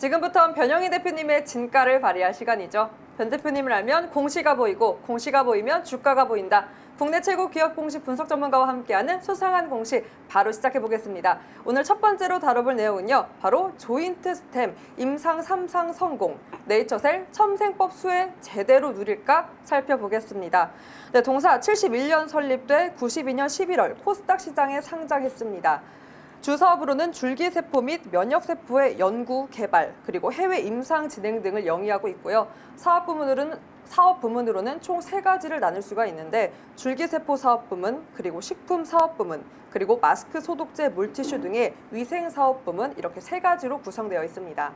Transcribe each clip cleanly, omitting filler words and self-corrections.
지금부터는 변영희 대표님의 진가를 발휘할 시간이죠. 변 대표님을 알면 공시가 보이고 공시가 보이면 주가가 보인다. 국내 최고 기업 공시 분석 전문가와 함께하는 수상한 공시 바로 시작해 보겠습니다. 오늘 첫 번째로 다뤄볼 내용은요. 바로 조인트 스템 임상 3상 성공, 네이처셀 첨생법 수혜 제대로 누릴까 살펴보겠습니다. 네, 동사 71년 설립돼 92년 11월 코스닥 시장에 상장했습니다. 주사업으로는 줄기세포 및 면역세포의 연구, 개발, 그리고 해외 임상 진행 등을 영위하고 있고요. 사업 부문으로는 총 3가지를 나눌 수가 있는데 줄기세포 사업 부문, 그리고 식품 사업 부문, 그리고 마스크 소독제, 물티슈 등의 위생 사업 부문 이렇게 3가지로 구성되어 있습니다.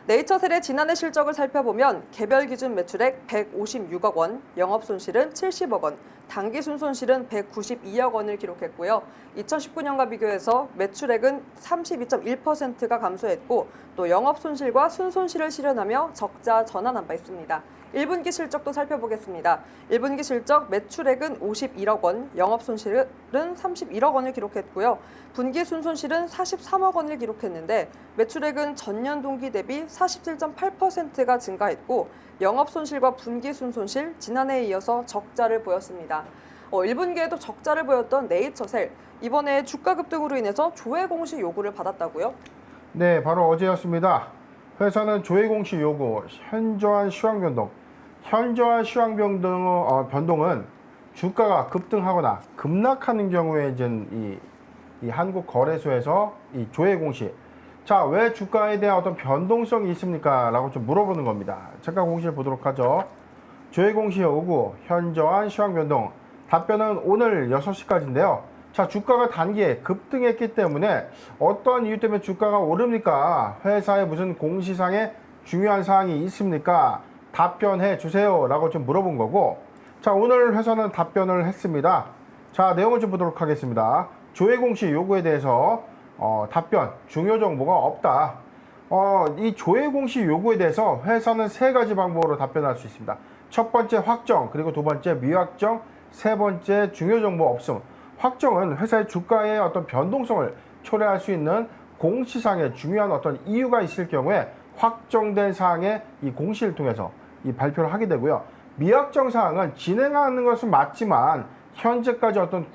네이처셀의 지난해 실적을 살펴보면 개별 기준 매출액 156억 원, 영업손실은 70억 원, 당기순손실은 192억 원을 기록했고요. 2019년과 비교해서 매출액은 32.1%가 감소했고 또 영업손실과 순손실을 실현하며 적자 전환한 바 있습니다. 1분기 실적도 살펴보겠습니다. 1분기 실적 매출액은 51억 원, 영업손실은 31억 원을 기록했고요. 분기 순손실은 43억 원을 기록했는데 매출액은 전년 동기 대비 47.8%가 증가했고 영업손실과 분기 순손실 지난해에 이어서 적자를 보였습니다. 1분기에도 적자를 보였던 네이처셀, 이번에 주가 급등으로 인해서 조회 공시 요구를 받았다고요? 네, 바로 어제였습니다. 회사는 조회 공시 요구, 현저한 시황 변동. 현저한 시황 변동은 주가가 급등하거나 급락하는 경우에 이제 이 한국거래소에서 이 조회 공시. 자, 왜 주가에 대한 어떤 변동성이 있습니까? 라고 좀 물어보는 겁니다. 잠깐 공시를 보도록 하죠. 조회 공시 요구, 현저한 시황 변동. 답변은 오늘 6시까지인데요. 자, 주가가 단기에 급등했기 때문에 어떤 이유 때문에 주가가 오릅니까? 회사에 무슨 공시상에 중요한 사항이 있습니까? 답변해 주세요 라고 좀 물어본 거고, 자, 오늘 회사는 답변을 했습니다. 자, 내용을 좀 보도록 하겠습니다. 조회 공시 요구에 대해서 답변, 중요 정보가 없다. 이 조회 공시 요구에 대해서 회사는 3가지 방법으로 답변할 수 있습니다. 첫 번째 확정, 그리고 두 번째 미확정, 세 번째 중요 정보 없음. 확정은 회사의 주가의 어떤 변동성을 초래할 수 있는 공시상의 중요한 어떤 이유가 있을 경우에 확정된 사항의 이 공시를 통해서 이 발표를 하게 되고요. 미확정 사항은 진행하는 것은 맞지만 현재까지 어떤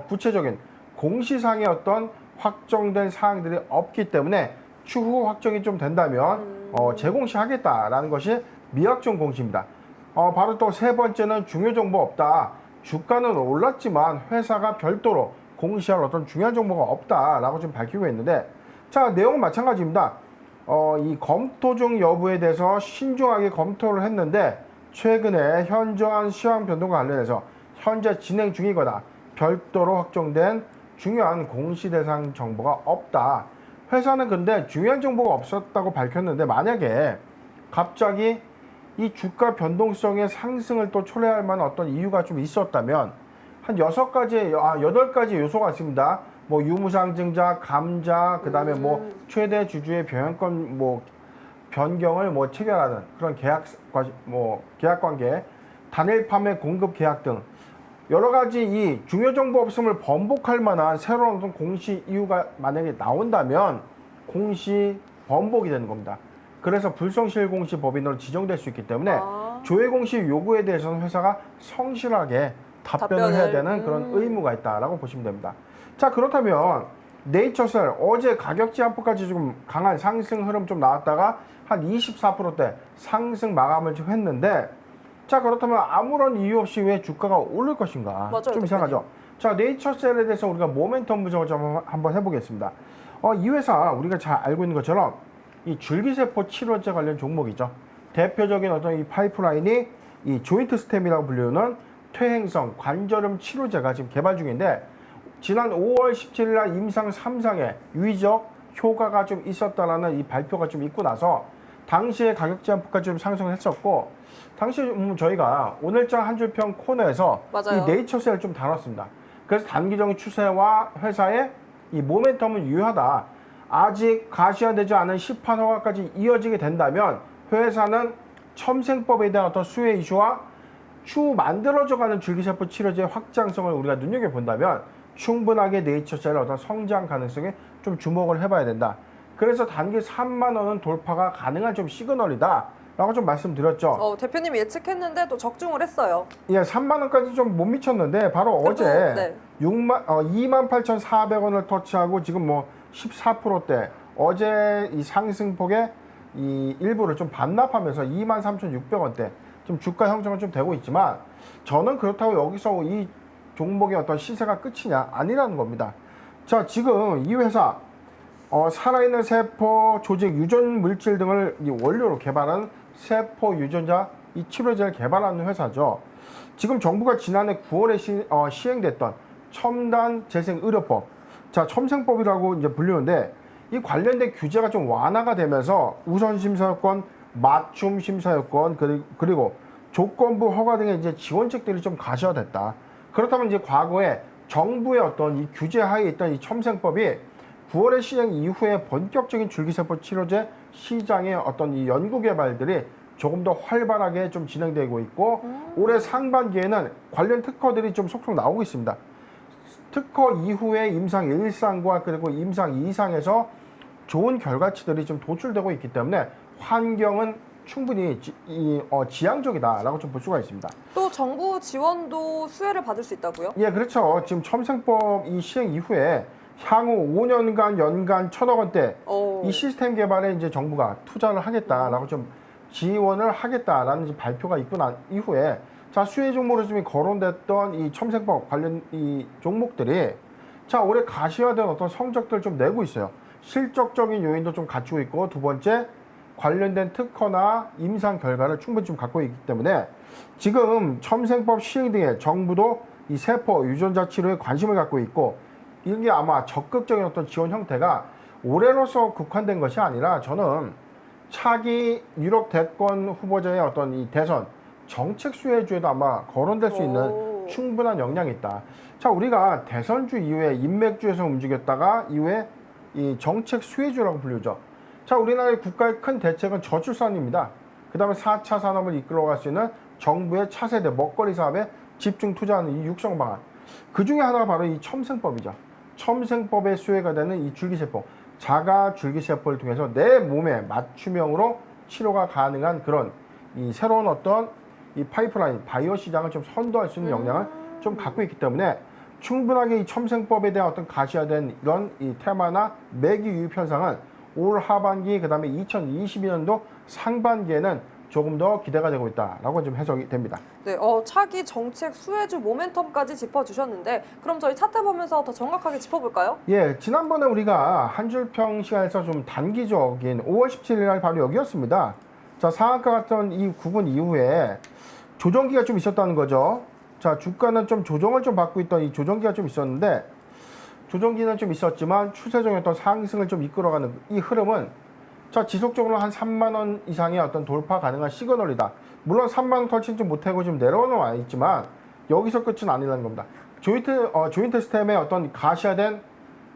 구체적인 공시상의 어떤 확정된 사항들이 없기 때문에 추후 확정이 좀 된다면 재공시하겠다라는 것이 미확정 공시입니다. 바로 또 세 번째는 중요 정보 없다. 주가는 올랐지만 회사가 별도로 공시할 어떤 중요한 정보가 없다라고 좀 밝히고 있는데, 자, 내용은 마찬가지입니다. 이 검토 중 여부에 대해서 신중하게 검토를 했는데 최근에 현저한 시황 변동과 관련해서 현재 진행 중이거나 별도로 확정된 중요한 공시 대상 정보가 없다. 회사는 근데 중요한 정보가 없었다고 밝혔는데 만약에 갑자기 이 주가 변동성의 상승을 또 초래할 만한 어떤 이유가 좀 있었다면 한 8가지 요소가 있습니다. 뭐 유무상증자, 감자, 그 다음에 뭐 최대 주주의 변경권 변경을 체결하는 그런 계약 관계, 단일 판매 공급 계약 등 여러 가지 이 중요 정보 없음을 번복할 만한 새로운 어떤 공시 이유가 만약에 나온다면 공시 번복이 되는 겁니다. 그래서 불성실 공시 법인으로 지정될 수 있기 때문에 조회 공시 요구에 대해서는 회사가 성실하게 답변을 해야 되는 그런 의무가 있다라고 보시면 됩니다. 자, 그렇다면 네이처셀 어제 가격 제한폭까지 좀 강한 상승 흐름 좀 나왔다가 한 24%대 상승 마감을 좀 했는데, 자, 그렇다면 아무런 이유 없이 왜 주가가 오를 것인가? 맞아요, 좀 이상하죠. 자, 네이처셀에 대해서 우리가 모멘텀 분석을 좀 한번 해보겠습니다. 이 회사 우리가 잘 알고 있는 것처럼 이 줄기세포 치료제 관련 종목이죠. 대표적인 어떤 이 파이프라인이 이 조인트 스템이라고 불리는 퇴행성 관절염 치료제가 지금 개발 중인데, 지난 5월 17일 날 임상 3상에 유의적 효과가 좀 있었다라는 이 발표가 좀 있고 나서 당시에 가격 제한폭까지 좀 상승을 했었고, 당시 저희가 오늘장 한 줄평 코너에서 맞아요. 이 네이처셀을 좀 다뤘습니다. 그래서 단기적인 추세와 회사의 이 모멘텀은 유효하다. 아직 가시화되지 않은 시판 허가까지 이어지게 된다면 회사는 첨생법에 대한 어떤 수혜 이슈와 추후 만들어져가는 줄기세포 치료제의 확장성을 우리가 눈여겨본다면 충분하게 네이처셀의 어떤 성장 가능성에 좀 주목을 해봐야 된다. 그래서 단기 3만 원은 돌파가 가능한 좀 시그널이다라고 좀 말씀드렸죠. 대표님이 예측했는데 또 적중을 했어요. 예, 3만 원까지 좀 못 미쳤는데 바로 그래도, 어제 네. 28,400원을 터치하고 지금 뭐 14%대 어제 이 상승폭의 이 일부를 좀 반납하면서 23,600원대 좀 주가 형성은 좀 되고 있지만 저는 그렇다고 여기서 이 종목의 어떤 시세가 끝이냐 아니라는 겁니다. 자, 지금 이 회사 살아있는 세포 조직 유전 물질 등을 이 원료로 개발한 세포 유전자 이 치료제를 개발하는 회사죠. 지금 정부가 지난해 9월에 시행됐던 첨단 재생 의료법, 자 첨생법이라고 이제 불리는데 이 관련된 규제가 좀 완화가 되면서 우선 심사 요건, 맞춤 심사 요건 그리고 조건부 허가 등의 이제 지원책들이 좀 가시화됐다. 그렇다면 이제 과거에 정부의 어떤 이 규제 하에 있던 이 첨생법이 9월의 시행 이후에 본격적인 줄기세포 치료제 시장의 어떤 이 연구 개발들이 조금 더 활발하게 좀 진행되고 있고 올해 상반기에는 관련 특허들이 좀 속속 나오고 있습니다. 특허 이후에 임상 1상과 그리고 임상 2상에서 좋은 결과치들이 좀 도출되고 있기 때문에 환경은 충분히 지향적이다라고 좀 볼 수가 있습니다. 또 정부 지원도 수혜를 받을 수 있다고요? 예, 그렇죠. 지금 첨생법 이 시행 이후에 향후 5년간 연간 1,000억 원대 이 시스템 개발에 이제 정부가 투자를 하겠다라고 좀 지원을 하겠다라는 이제 발표가 있고 난 이후에 자 수혜 종목으로 좀 거론됐던 이 첨생법 관련 이 종목들이 자 올해 가시화된 어떤 성적들 좀 내고 있어요. 실적적인 요인도 좀 갖추고 있고 두 번째 관련된 특허나 임상 결과를 충분히 좀 갖고 있기 때문에 지금 첨생법 시행 등에 정부도 이 세포 유전자 치료에 관심을 갖고 있고 이게 아마 적극적인 어떤 지원 형태가 올해로서 국한된 것이 아니라 저는 차기 유력 대권 후보자의 어떤 이 대선 정책 수혜주에도 아마 거론될 수 있는 충분한 역량이 있다. 자, 우리가 대선주 이후에 인맥주에서 움직였다가 이후에 이 정책 수혜주라고 불리죠. 자, 우리나라의 국가의 큰 대책은 저출산입니다. 그 다음에 4차 산업을 이끌어갈 수 있는 정부의 차세대 먹거리 사업에 집중 투자하는 이 육성 방안. 그 중에 하나가 바로 이 첨생법이죠. 첨생법의 수혜가 되는 이 줄기세포. 자가 줄기세포를 통해서 내 몸에 맞춤형으로 치료가 가능한 그런 이 새로운 어떤 이 파이프라인, 바이오 시장을 좀 선도할 수 있는 역량을 좀 갖고 있기 때문에 충분하게 이 첨생법에 대한 어떤 가시화된 이런 이 테마나 매기 유입 현상은 올 하반기 그다음에 2022년도 상반기에는 조금 더 기대가 되고 있다라고 좀 해석이 됩니다. 네, 차기 정책 수혜주 모멘텀까지 짚어주셨는데 그럼 저희 차트 보면서 더 정확하게 짚어볼까요? 예, 지난번에 우리가 한 줄평 시간에서 좀 단기적인 5월 17일 날 바로 여기였습니다. 자, 상한가 같은 이 구분 이후에 조정기가 좀 있었다는 거죠. 자, 주가는 좀 조정을 좀 받고 있던 이 조정기가 좀 있었는데 조정기는 좀 있었지만 추세적인 어떤 상승을 좀 이끌어가는 이 흐름은 자, 지속적으로 한 3만 원 이상의 어떤 돌파 가능한 시그널이다. 물론 3만 원 터치는 좀 못하고 지금 내려오는 와 있지만 여기서 끝은 아니라는 겁니다. 조인트 스템의 어떤 가시화된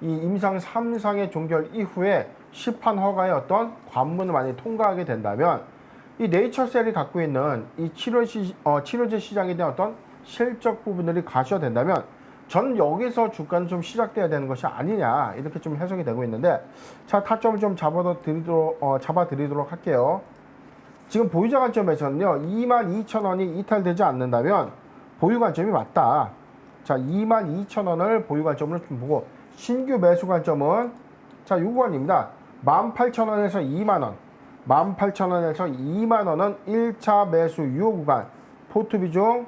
이 임상 3상의 종결 이후에 시판 허가의 어떤 관문을 많이 통과하게 된다면 이 네이처셀이 갖고 있는 이 치료제 시장에 대한 어떤 실적 부분들이 가시화된다면 전 여기서 주가는 좀 시작돼야 되는 것이 아니냐 이렇게 좀 해석이 되고 있는데 자 타점을 좀 잡아드리도록 할게요. 지금 보유자 관점에서는요 22,000원이 이탈되지 않는다면 보유 관점이 맞다. 자 22,000원을 보유 관점으로 좀 보고 신규 매수 관점은 자 요구관입니다. 18,000원에서 2만원 18,000원에서 2만원은 1차 매수 유효 구간 포트 비중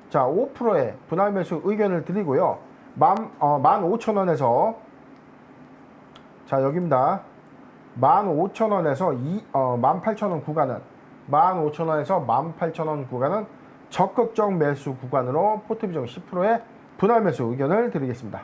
자 5%의 분할 매수 의견을 드리고요. 15,000원에서 자 여기입니다. 15,000원에서 18,000원 구간은 15,000원에서 18,000원 구간은 적극적 매수 구간으로 포트 비중 10%의 분할 매수 의견을 드리겠습니다.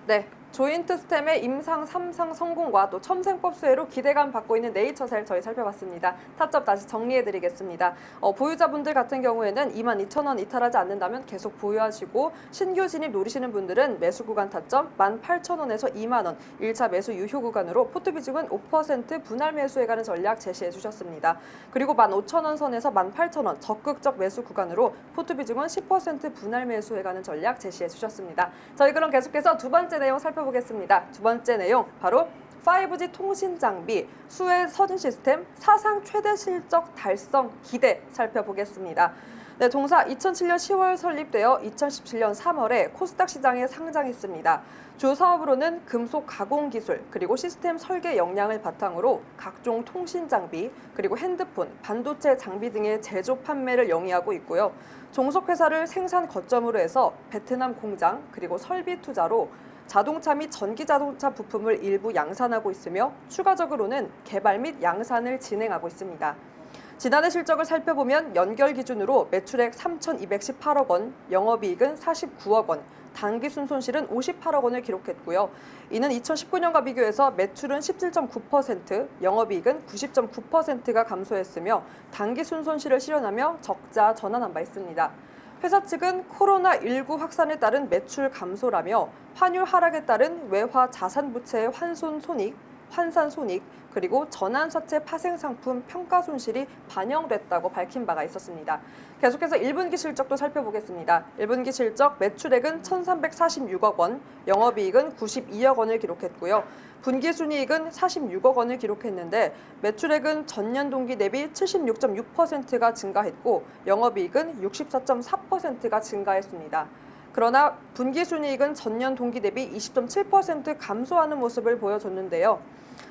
네. 조인트 스템의 임상 3상 성공과 또 첨생법 수혜로 기대감 받고 있는 네이처셀 저희 살펴봤습니다. 타점 다시 정리해드리겠습니다. 보유자분들 같은 경우에는 22,000원 이탈하지 않는다면 계속 보유하시고 신규 진입 노리시는 분들은 매수 구간 타점 18,000원에서 2만원 1차 매수 유효 구간으로 포트 비중은 5% 분할 매수해가는 전략 제시해 주셨습니다. 그리고 15,000원 선에서 18,000원 적극적 매수 구간으로 포트 비중은 10% 분할 매수해가는 전략 제시해 주셨습니다. 저희 그럼 계속해서 두 번째 내용 살펴보겠습니다. 살펴보겠습니다. 두 번째 내용 바로 5G 통신 장비 수혜 서진 시스템 사상 최대 실적 달성 기대 살펴보겠습니다. 네, 동사 2007년 10월 설립되어 2017년 3월에 코스닥 시장에 상장했습니다. 주 사업으로는 금속 가공 기술 그리고 시스템 설계 역량을 바탕으로 각종 통신 장비 그리고 핸드폰, 반도체 장비 등의 제조 판매를 영위하고 있고요. 종속회사를 생산 거점으로 해서 베트남 공장 그리고 설비 투자로 자동차 및 전기자동차 부품을 일부 양산하고 있으며 추가적으로는 개발 및 양산을 진행하고 있습니다. 지난해 실적을 살펴보면 연결 기준으로 매출액 3,218억 원, 영업이익은 49억 원, 당기순손실은 58억 원을 기록했고요. 이는 2019년과 비교해서 매출은 17.9%, 영업이익은 90.9%가 감소했으며 당기순손실을 실현하며 적자 전환한 바 있습니다. 회사 측은 코로나19 확산에 따른 매출 감소라며 환율 하락에 따른 외화 자산 부채의 환산 손익, 그리고 전환사채 파생 상품 평가 손실이 반영됐다고 밝힌 바가 있었습니다. 계속해서 1분기 실적도 살펴보겠습니다. 1분기 실적 매출액은 1,346억 원, 영업이익은 92억 원을 기록했고요. 분기순이익은 46억 원을 기록했는데 매출액은 전년 동기 대비 76.6%가 증가했고 영업이익은 64.4%가 증가했습니다. 그러나 분기순이익은 전년 동기 대비 20.7% 감소하는 모습을 보여줬는데요.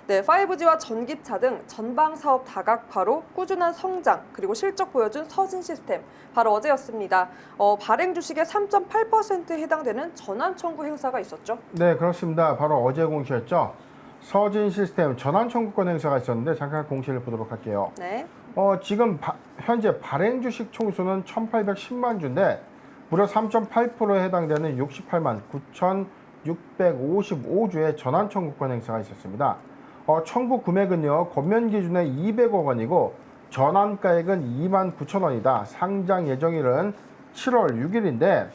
네, 5G와 전기차 등 전방 사업 다각화로 꾸준한 성장 그리고 실적 보여준 서진 시스템 바로 어제였습니다. 발행 주식의 3.8%에 해당되는 전환 청구 행사가 있었죠. 네, 그렇습니다. 바로 어제 공시였죠. 서진 시스템 전환 청구권 행사가 있었는데 잠깐 공시를 보도록 할게요. 네. 지금 현재 발행 주식 총수는 1,810만 주인데 무려 3.8%에 해당되는 68만 9,655주의 전환 청구권 행사가 있었습니다. 청구 금액은요, 권면 기준에 200억 원이고 전환가액은 2만 9천 원이다. 상장 예정일은 7월 6일인데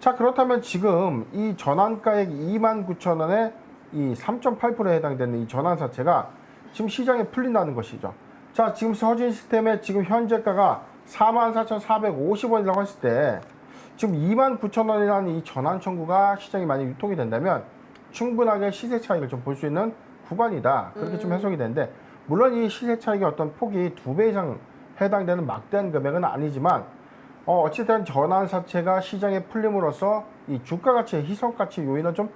자, 그렇다면 지금 이 전환가액 2만 9천 원에 이 3.8%에 해당되는 이 전환사채가 지금 시장에 풀린다는 것이죠. 자, 지금 서진 시스템의 지금 현재가가 44,450원이라고 했을 때 지금 2만 9천 원이라는 이 전환 청구가 시장에 많이 유통이 된다면 충분하게 시세 차익을 좀 볼 수 있는 구간이다. 그렇게 좀 해석이 되는데 물론 이 시세 차익의 어떤 폭이 2배 이상 해당되는 막대한 금액은 아니지만 어쨌든 전환사채가 시장에 풀림으로써 이 주가 가치의 희석 가치 요인을 좀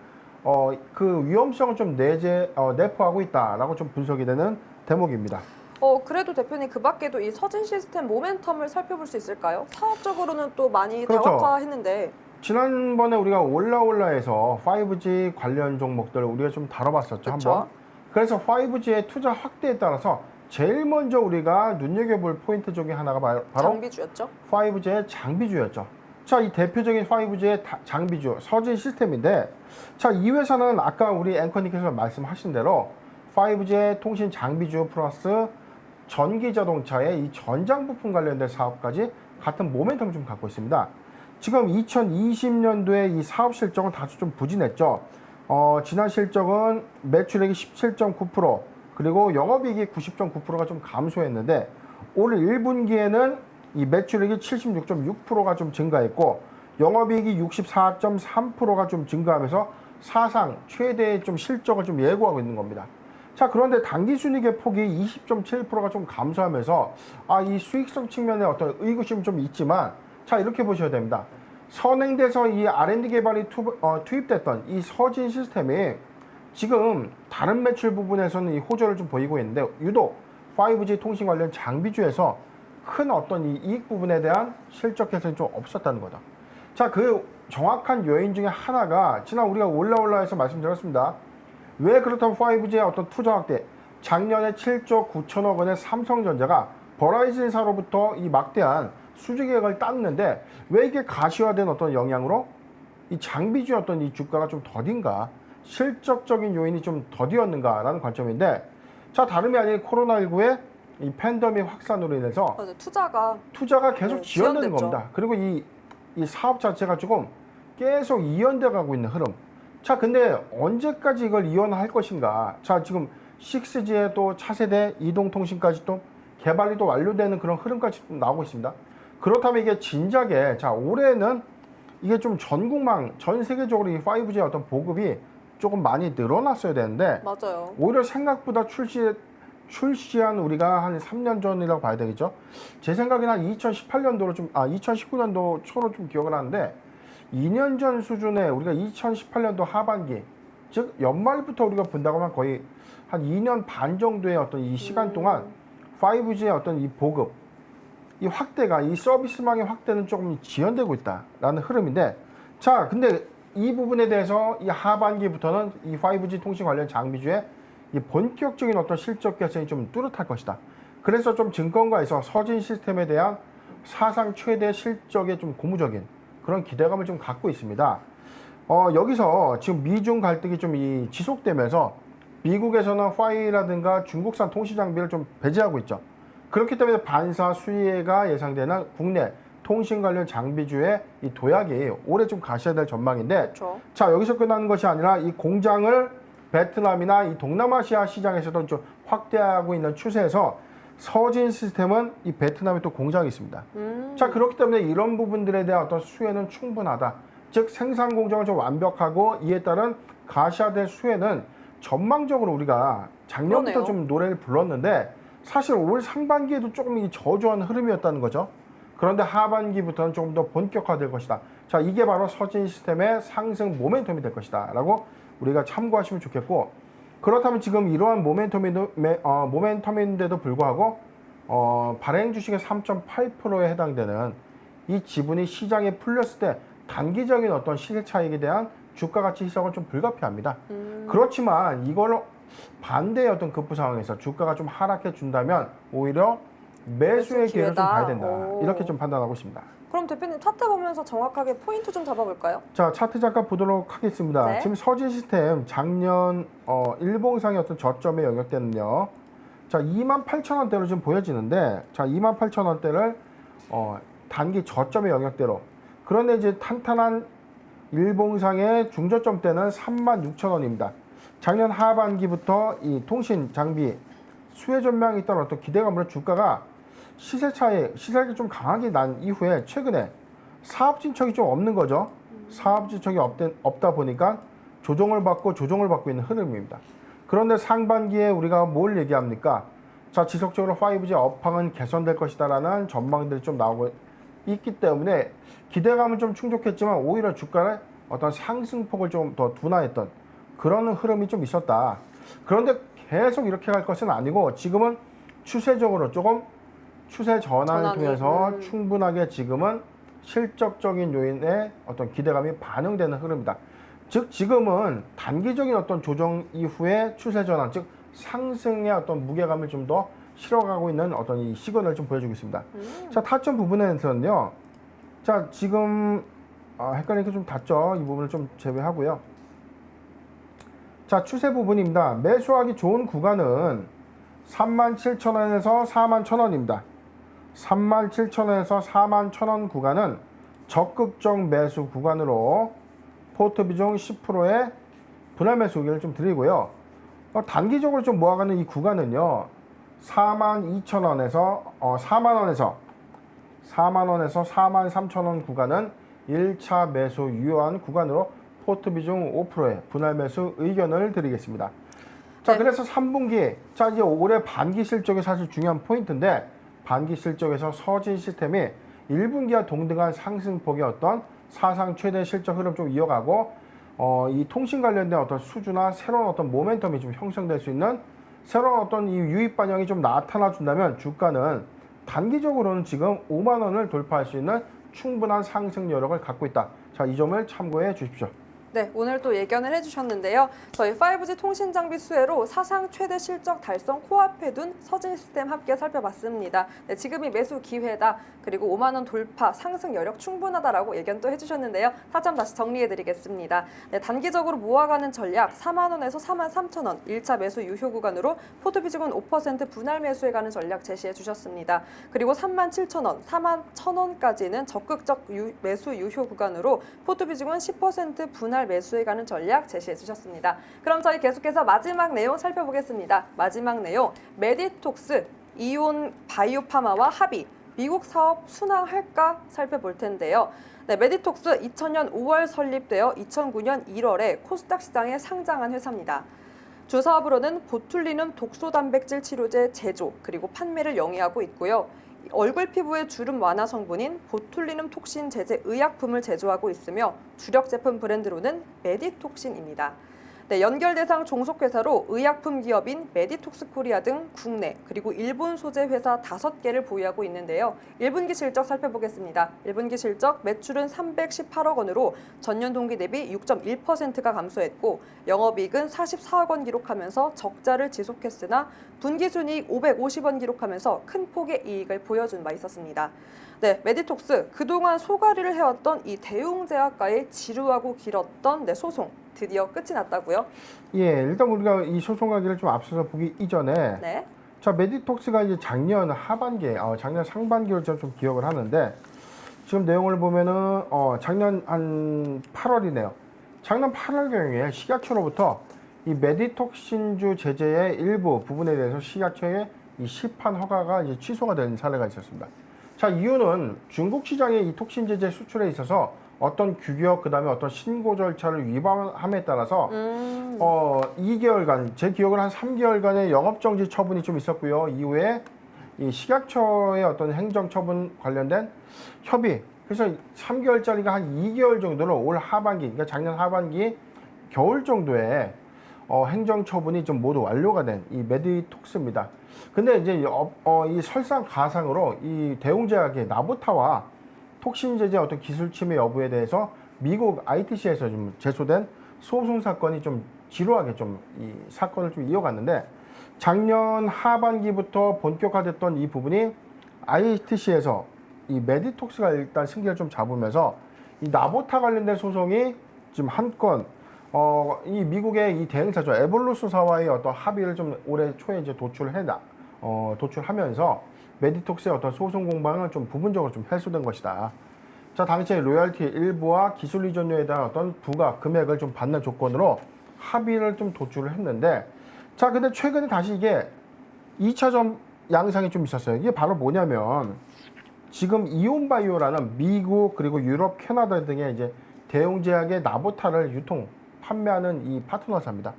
그 위험성을 좀 내포하고 있다라고 좀 분석이 되는 대목입니다. 그래도 대표님 그 밖에도 이 서진 시스템 모멘텀을 살펴볼 수 있을까요? 사업적으로는 또 많이 그렇죠. 다각화했는데 지난번에 우리가 올라에서 5G 관련 종목들 우리가 좀 다뤄봤었죠. 그쵸? 한번. 그래서 5G의 투자 확대에 따라서 제일 먼저 우리가 눈여겨볼 포인트 중에 하나가 바로 장비주였죠. 5G의 장비주였죠. 자, 이 대표적인 5G의 장비주 서진 시스템인데 자, 이 회사는 아까 우리 앵커님께서 말씀하신 대로 5G의 통신 장비주 플러스 전기 자동차의 이 전장 부품 관련된 사업까지 같은 모멘텀을 좀 갖고 있습니다. 지금 2020년도에 이 사업 실적은 다소 좀 부진했죠. 지난 실적은 매출액이 17.9% 그리고 영업이익이 90.9%가 좀 감소했는데 올 1분기에는 이 매출액이 76.6%가 좀 증가했고 영업이익이 64.3%가 좀 증가하면서 사상 최대의 좀 실적을 좀 예고하고 있는 겁니다. 자, 그런데 당기순이익의 폭이 20.7%가 좀 감소하면서 이 수익성 측면에 어떤 의구심이 좀 있지만 자, 이렇게 보셔야 됩니다. 선행돼서 이 R&D 개발이 투입됐던 이 서진 시스템이 지금 다른 매출 부분에서는 이 호조를 좀 보이고 있는데 유독 5G 통신 관련 장비주에서 큰 어떤 이 이익 부분에 대한 실적 개선이 좀 없었다는 거다. 자, 그 정확한 요인 중에 하나가 지난 우리가 올라에서 말씀드렸습니다. 왜 그렇다면 5G의 어떤 투자 확대, 작년에 7조 9천억 원의 삼성전자가 버라이즌사로부터 이 막대한 수주 계획을 땄는데 왜 이게 가시화된 어떤 영향으로 이 장비주의 어떤 이 주가가 좀 더딘가, 실적적인 요인이 좀 더디었는가라는 관점인데 자, 다름이 아닌 코로나19의 이 팬데믹 확산으로 인해서 맞아요. 투자가 계속 지연되는 지연됐죠. 겁니다. 그리고 이 사업 자체가 조금 계속 이연돼 가고 있는 흐름. 자, 근데 언제까지 이걸 이연할 것인가? 자, 지금 6G의 또 차세대 이동통신까지 또 개발이 또 완료되는 그런 흐름까지 좀 나오고 있습니다. 그렇다면 이게 진작에 자, 올해는 이게 좀 전국망 전 세계적으로 이 5G의 어떤 보급이 조금 많이 늘어났어야 되는데 맞아요. 오히려 생각보다 출시한 우리가 한 3년 전이라고 봐야 되겠죠. 제 생각에는 한 2018년도로 2019년도 초로 좀 기억을 하는데 2년 전 수준의 우리가 2018년도 하반기, 즉 연말부터 우리가 본다고 하면 거의 한 2년 반 정도의 어떤 이 시간 동안 5G의 어떤 이 보급, 이 확대가, 이 서비스망의 확대는 조금 지연되고 있다라는 흐름인데, 자, 근데 이 부분에 대해서 이 하반기부터는 이 5G 통신 관련 장비주의 이 본격적인 어떤 실적 개선이 좀 뚜렷할 것이다. 그래서 좀 증권가에서 서진 시스템에 대한 사상 최대 실적에 좀 고무적인 그런 기대감을 좀 갖고 있습니다. 여기서 지금 미중 갈등이 좀 지속되면서 미국에서는 화웨이라든가 중국산 통신 장비를 좀 배제하고 있죠. 그렇기 때문에 반사 수혜가 예상되는 국내 통신 관련 장비주의 이 도약이 올해 좀 가셔야 될 전망인데, 그렇죠. 자, 여기서 끝나는 것이 아니라 이 공장을 베트남이나 이 동남아시아 시장에서도 좀 확대하고 있는 추세에서 서진 시스템은 이 베트남에 또 공장이 있습니다. 자, 그렇기 때문에 이런 부분들에 대한 어떤 수혜는 충분하다. 즉 생산 공정을 좀 완벽하고 이에 따른 가시화될 수혜는 전망적으로 우리가 작년부터 그러네요. 좀 노래를 불렀는데 사실 올 상반기에도 조금 이 저조한 흐름이었다는 거죠. 그런데 하반기부터는 조금 더 본격화될 것이다. 자, 이게 바로 서진 시스템의 상승 모멘텀이 될 것이다 라고 우리가 참고하시면 좋겠고, 그렇다면 지금 이러한 모멘텀인데도 불구하고 발행 주식의 3.8%에 해당되는 이 지분이 시장에 풀렸을 때 단기적인 어떤 시세 차익에 대한 주가 가치 희석은 좀 불가피합니다. 그렇지만 이걸 반대의 어떤 급부 상황에서 주가가 좀 하락해 준다면 오히려 매수의 매수 기회를 좀 기회다. 봐야 된다. 오. 이렇게 좀 판단하고 있습니다. 그럼 대표님 차트 보면서 정확하게 포인트 좀 잡아볼까요? 자, 차트 잠깐 보도록 하겠습니다. 네. 지금 서진 시스템 작년 일봉상의 어떤 저점의 영역대는요. 자, 28,000원대로 지금 보여지는데, 자, 28,000원대를 단기 저점의 영역대로. 그런데 이제 탄탄한 일봉상의 중저점대는 36,000원입니다. 작년 하반기부터 이 통신 장비 수혜 전망이 있다는 어떤 기대감으로 주가가 시세가 좀 강하게 난 이후에 최근에 사업 진척이 좀 없는 거죠. 사업 진척이 없다 보니까 조정을 받고 있는 흐름입니다. 그런데 상반기에 우리가 뭘 얘기합니까? 자, 지속적으로 5G 업황은 개선될 것이다라는 전망들이 좀 나오고 있기 때문에 기대감은 좀 충족했지만 오히려 주가의 어떤 상승폭을 좀 더 둔화했던 그런 흐름이 좀 있었다. 그런데 계속 이렇게 갈 것은 아니고 지금은 추세적으로 조금 추세 전환을 통해서 충분하게 지금은 실적적인 요인의 어떤 기대감이 반영되는 흐름이다. 즉 지금은 단기적인 어떤 조정 이후에 추세 전환, 즉 상승의 어떤 무게감을 좀 더 실어가고 있는 어떤 이 시그널을 좀 보여주고 있습니다. 자, 타점 부분에서는요. 자, 지금 헷갈리니까 좀 닿죠. 이 부분을 좀 제외하고요. 자, 추세 부분입니다. 매수하기 좋은 구간은 37,000원에서 41,000원입니다. 37,000원에서 41,000원 구간은 적극적 매수 구간으로 포트 비중 10%의 분할 매수 의견을 좀 드리고요. 단기적으로 좀 모아가는 이 구간은요. 42,000원에서 4만원에서 43,000원 구간은 1차 매수 유효한 구간으로 포트 비중 5%의 분할 매수 의견을 드리겠습니다. 자, 네. 그래서 3분기, 자, 이제 올해 반기 실적이 사실 중요한 포인트인데, 반기 실적에서 서진 시스템이 1분기와 동등한 상승폭의 어떤 사상 최대 실적 흐름 좀 이어가고, 이 통신 관련된 어떤 수주나 새로운 어떤 모멘텀이 좀 형성될 수 있는 새로운 어떤 이 유입 반영이 좀 나타나 준다면 주가는 단기적으로는 지금 5만 원을 돌파할 수 있는 충분한 상승 여력을 갖고 있다. 자, 이 점을 참고해 주십시오. 네, 오늘 또 예견을 해주셨는데요. 저희 5G 통신 장비 수혜로 사상 최대 실적 달성 코앞에 둔 서진 시스템 함께 살펴봤습니다. 네, 지금이 매수 기회다. 그리고 5만 원 돌파, 상승 여력 충분하다라고 예견 또 해주셨는데요. 타점 다시 정리해드리겠습니다. 네, 단기적으로 모아가는 전략 4만 원에서 4만 3천 원 1차 매수 유효 구간으로 포트 비중은 5% 분할 매수해 가는 전략 제시해 주셨습니다. 그리고 3만 7천 원, 4만 1천 원까지는 적극적 매수 유효 구간으로 포트 비중은 10% 분할 매수해 가는 전략 제시해 주셨습니다. 그럼 저희 계속해서 마지막 내용 살펴보겠습니다. 마지막 내용, 메디톡스, 이온 바이오파마와 합의, 미국 사업 순항할까 살펴볼 텐데요. 네, 메디톡스 2000년 5월 설립되어 2009년 1월에 코스닥 시장에 상장한 회사입니다. 주 사업으로는 보툴리눔 독소 단백질 치료제 제조 그리고 판매를 영위하고 있고요. 얼굴 피부의 주름 완화 성분인 보툴리눔 톡신 제제 의약품을 제조하고 있으며 주력 제품 브랜드로는 메디톡신입니다. 네, 연결 대상 종속회사로 의약품 기업인 메디톡스 코리아 등 국내 그리고 일본 소재 회사 5개를 보유하고 있는데요. 1분기 실적 살펴보겠습니다. 1분기 실적 매출은 318억 원으로 전년 동기 대비 6.1%가 감소했고 영업이익은 44억 원 기록하면서 적자를 지속했으나 분기순이익 550원 기록하면서 큰 폭의 이익을 보여준 바 있었습니다. 네, 메디톡스 그동안 소가리를 해왔던 이 대웅제약과의 지루하고 길었던 소송 드디어 끝이 났다고요? 예, 일단 우리가 이 소송 가기를 좀 앞서서 보기 이전에 네. 자, 메디톡스가 이제 작년 하반기에, 작년 상반기로 좀 기억을 하는데 지금 내용을 보면은 작년 한 8월이네요. 작년 8월경에 식약처로부터 이 메디톡신주 제제의 일부 부분에 대해서 식약처의 이 시판 허가가 이제 취소가 된 사례가 있었습니다. 자, 이유는 중국 시장에 이 톡신 제제 수출에 있어서 어떤 규격 그다음에 어떤 신고 절차를 위반함에 따라서 2개월간 제 기억을 한 3개월간의 영업 정지 처분이 좀 있었고요. 이후에 이 식약처의 어떤 행정 처분 관련된 협의 그래서 3개월짜리가 한 2개월 정도로 올 하반기 그러니까 작년 하반기 겨울 정도에 행정 처분이 좀 모두 완료가 된 이 메디톡스입니다. 근데 이제 이 설상가상으로 이 대웅제약의 나보타와 톡신 제제 어떤 기술 침해 여부에 대해서 미국 ITC에서 좀 제소된 소송 사건이 좀 지루하게 좀 이 사건을 좀 이어갔는데 작년 하반기부터 본격화됐던 이 부분이 ITC에서 이 메디톡스가 일단 승기를 좀 잡으면서 이 나보타 관련된 소송이 지금 한 건 이 미국의 이 대응사죠 에볼루스사와의 어떤 합의를 좀 올해 초에 이제 도출하면서 메디톡스의 어떤 소송 공방은 좀 부분적으로 좀 해소된 것이다. 자, 당시에 로열티 일부와 기술 이전료에 대한 어떤 부과 금액을 좀 받는 조건으로 합의를 좀 도출을 했는데, 자, 근데 최근에 다시 이게 2차전 양상이 좀 있었어요. 이게 바로 뭐냐면 지금 이온바이오라는 미국 그리고 유럽, 캐나다 등의 이제 대웅제약의 나보타를 판매하는 이 파트너사입니다.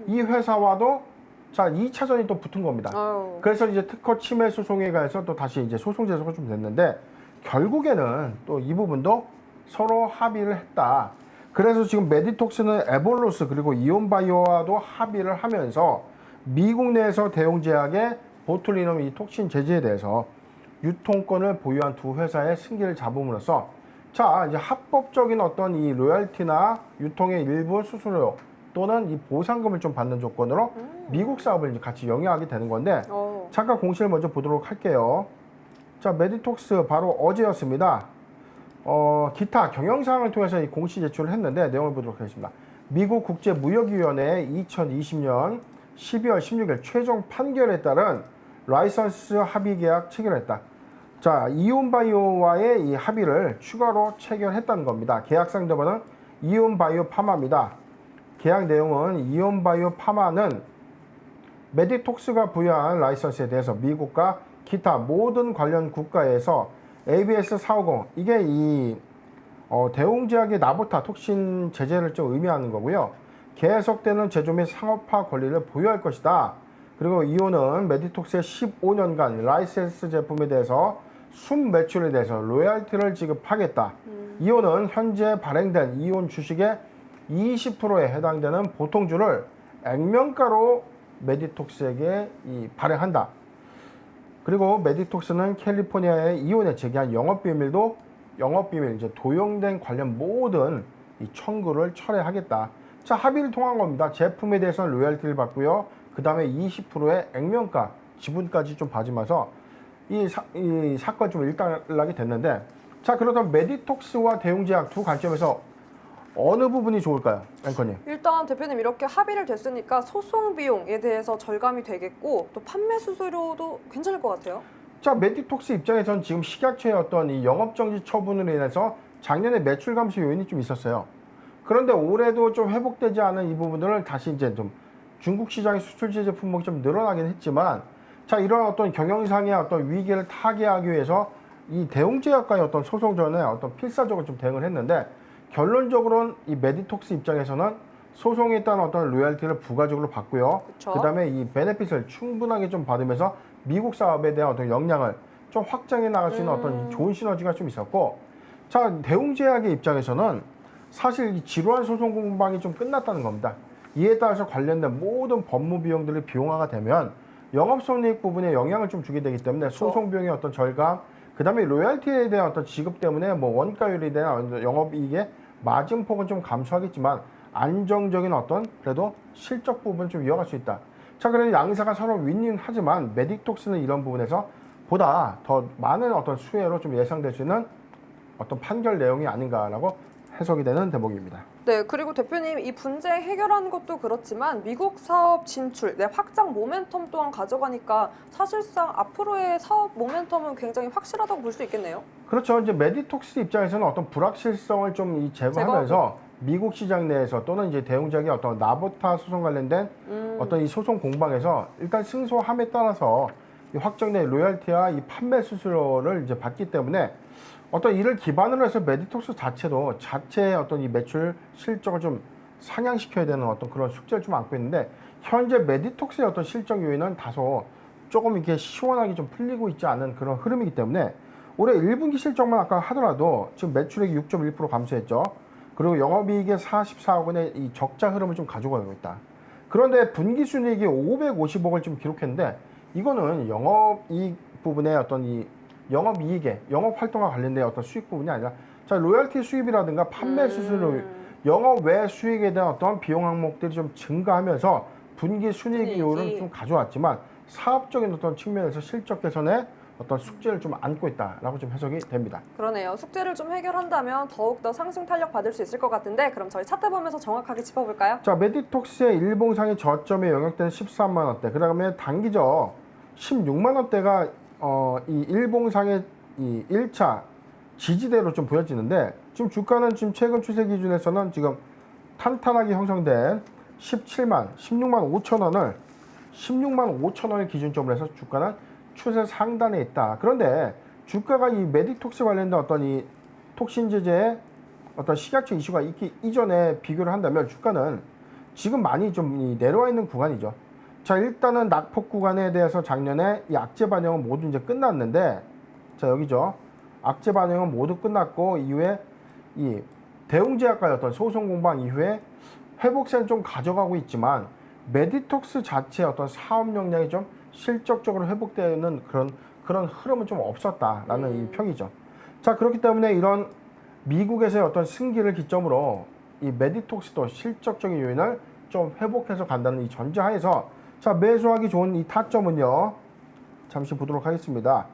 이 회사와도 자, 2차전이 또 붙은 겁니다. 그래서 이제 특허 침해 소송에 가서 또 다시 이제 소송 제소가 좀 됐는데 결국에는 또 이 부분도 서로 합의를 했다. 그래서 지금 메디톡스는 에볼루스 그리고 이온바이오와도 합의를 하면서 미국 내에서 대웅제약의 보툴리눔 이 톡신 제제에 대해서 유통권을 보유한 두 회사의 승계를 잡음으로써 자, 이제 합법적인 어떤 이 로열티나 유통의 일부 수수료 또는 이 보상금을 좀 받는 조건으로 미국 사업을 이제 같이 영위하게 되는 건데 잠깐 공시를 먼저 보도록 할게요. 자, 메디톡스 바로 어제였습니다. 기타 경영사항을 통해서 이 공시 제출을 했는데 내용을 보도록 하겠습니다. 미국 국제무역위원회의 2020년 12월 16일 최종 판결에 따른 라이선스 합의 계약 체결했다. 자, 이온바이오와의 이 합의를 추가로 체결했다는 겁니다. 계약 상대방은 이온바이오 파마입니다. 계약 내용은 이온바이오 파마는 메디톡스가 부여한 라이선스에 대해서 미국과 기타 모든 관련 국가에서 ABS 450 이게 이 대웅제약의 나보타 톡신 제재를 좀 의미하는 거고요. 계속되는 제조 및 상업화 권리를 보유할 것이다. 그리고 이온은 메디톡스의 15년간 라이센스 제품에 대해서 순 매출에 대해서 로열티를 지급하겠다. 이온은 현재 발행된 이온 주식의 20%에 해당되는 보통주를 액면가로 메디톡스에게 발행한다. 그리고 메디톡스는 캘리포니아의 이온에 제기한 영업비밀 이제 도용된 관련 모든 이 청구를 철회하겠다. 자, 합의를 통한 겁니다. 제품에 대해서는 로열티를 받고요. 그 다음에 20%의 액면가 지분까지 좀 봐주면서 이 사건이 좀 일단락이 됐는데, 자, 그렇다면 메디톡스와 대웅제약 두 관점에서 어느 부분이 좋을까요, 앵커님? 일단 대표님 이렇게 합의를 됐으니까 소송 비용에 대해서 절감이 되겠고 또 판매 수수료도 괜찮을 것 같아요. 자, 메디톡스 입장에서는 지금 식약처의 어떤 이 영업정지 처분으로 인해서 작년에 매출 감소 요인이 좀 있었어요. 그런데 올해도 좀 회복되지 않은 이 부분들을 다시 이제 좀 중국 시장의 수출 제재 품목이 좀 늘어나긴 했지만 자, 이런 어떤 경영상의 어떤 위기를 타개하기 위해서 이 대웅제약과의 어떤 소송전에 어떤 필사적으로 좀 대응을 했는데, 결론적으로는 이 메디톡스 입장에서는 소송에 따른 어떤 로열티를 부가적으로 받고요. 그쵸. 그다음에 이 베네핏을 충분하게 좀 받으면서 미국 사업에 대한 어떤 역량을 좀 확장해 나갈 수 있는 어떤 좋은 시너지가 좀 있었고, 자, 대웅제약의 입장에서는 사실 이 지루한 소송 공방이 좀 끝났다는 겁니다. 이에 따라서 관련된 모든 법무 비용들이 비용화가 되면 영업손익 부분에 영향을 좀 주게 되기 때문에 소송 비용의 어떤 절감, 그다음에 로열티에 대한 어떤 지급 때문에 뭐 원가율에 대한 영업이익의 마진폭은 좀 감소하겠지만 안정적인 어떤 그래도 실적 부분 좀 이어갈 수 있다. 자, 그래서 양사가 서로 윈윈하지만 메디톡스는 이런 부분에서 보다 더 많은 어떤 수혜로 좀 예상될 수 있는 어떤 판결 내용이 아닌가라고 해석이 되는 대목입니다. 네, 그리고 대표님 이 분쟁 해결하는 것도 그렇지만 미국 사업 진출, 확장 모멘텀 또한 가져가니까 사실상 앞으로의 사업 모멘텀은 굉장히 확실하다고 볼 수 있겠네요. 그렇죠. 이제 메디톡스 입장에서는 어떤 불확실성을 좀 제거하면서 미국 시장 내에서 또는 이제 대웅작의 어떤 나보타 소송 관련된 어떤 이 소송 공방에서 일단 승소함에 따라서 이 확정된 로열티와 이 판매 수수료를 이제 받기 때문에 어떤 이를 기반으로 해서 메디톡스 자체도 자체의 어떤 이 매출 실적을 좀 상향시켜야 되는 어떤 그런 숙제를 좀 안고 있는데, 현재 메디톡스의 어떤 실적 요인은 다소 조금 이렇게 시원하게 좀 풀리고 있지 않은 그런 흐름이기 때문에 올해 1분기 실적만 아까 하더라도 지금 매출액이 6.1% 감소했죠. 그리고 영업이익의 44억 원의 이 적자 흐름을 좀 가져가고 있다. 그런데 분기 순이익이 550억을 좀 기록했는데, 이거는 영업이익 부분의 어떤 이 영업이익에 영업활동과 관련된 어떤 수익 부분이 아니라, 자, 로열티 수입이라든가 판매 수수료, 영업 외 수익에 대한 어떤 비용 항목들이 좀 증가하면서 분기 순이익률은 좀 가져왔지만 사업적인 어떤 측면에서 실적 개선에 어떤 숙제를 좀 안고 있다라고 좀 해석이 됩니다. 그러네요. 숙제를 좀 해결한다면 더욱더 상승 탄력 받을 수 있을 것 같은데, 그럼 저희 차트 보면서 정확하게 짚어볼까요? 자, 메디톡스의 일봉상의 저점에 영역되는 13만 원대, 그다음에 단기적 16만 원대가 이 일봉상의 이 1차 지지대로 좀 보여지는데, 지금 주가는 지금 최근 추세 기준에서는 지금 탄탄하게 형성된 16만 5천 원을 16만 5천 원을 기준점으로 해서 주가는 추세 상단에 있다. 그런데 주가가 이 메디톡스 관련된 어떤 이 톡신 제제의 어떤 식약처 이슈가 있기 이전에 비교를 한다면 주가는 지금 많이 좀 내려와 있는 구간이죠. 자, 일단은 낙폭 구간에 대해서 작년에 이 악재 반영은 모두 이제 끝났는데, 자, 여기죠. 악재 반영은 모두 끝났고, 이후에 이 대웅제약과의 어떤 소송 공방 이후에 회복세는 좀 가져가고 있지만 메디톡스 자체의 어떤 사업 역량이 좀 실적적으로 회복되는 그런 흐름은 좀 없었다라는 이 평이죠. 자, 그렇기 때문에 이런 미국에서의 어떤 승기를 기점으로 이 메디톡스도 실적적인 요인을 좀 회복해서 간다는 이 전제하에서, 자, 매수하기 좋은 이 타점은요, 잠시 보도록 하겠습니다.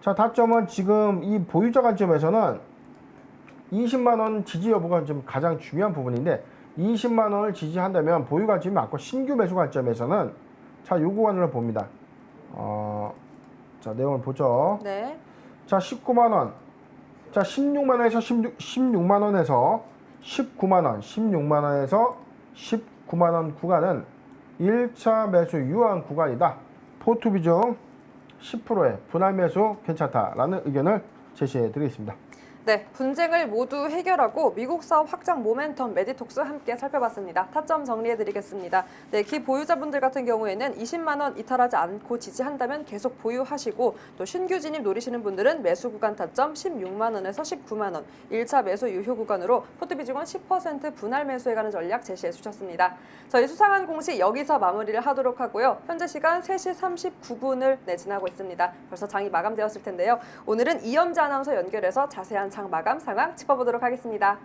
자, 타점은 지금 이 보유자 관점에서는 20만 원 지지 여부가 좀 가장 중요한 부분인데, 20만 원을 지지한다면 보유 관점이 맞고, 신규 매수 관점에서는 자, 요 구간을 봅니다. 자, 내용을 보죠. 네. 자, 19만 원. 자, 16만 원에서 16만 원에서 19만 원, 16만 원에서 19만 원 구간은 1차 매수 유효한 구간이다. 포트 비중 10%의 분할 매수 괜찮다라는 의견을 제시해 드리겠습니다. 네, 분쟁을 모두 해결하고 미국 사업 확장 모멘텀 메디톡스 함께 살펴봤습니다. 타점 정리해드리겠습니다. 네, 기보유자분들 같은 경우에는 20만 원 이탈하지 않고 지지한다면 계속 보유하시고, 또 신규 진입 노리시는 분들은 매수 구간 타점 16만 원에서 19만 원, 1차 매수 유효 구간으로 포트 비중은 10% 분할 매수해 가는 전략 제시해 주셨습니다. 저희 수상한 공시 여기서 마무리를 하도록 하고요. 현재 시간 3시 39분을 지나고 있습니다. 벌써 장이 마감되었을 텐데요. 오늘은 이염재 아나운서 연결해서 자세한 장 마감 상황 짚어보도록 하겠습니다.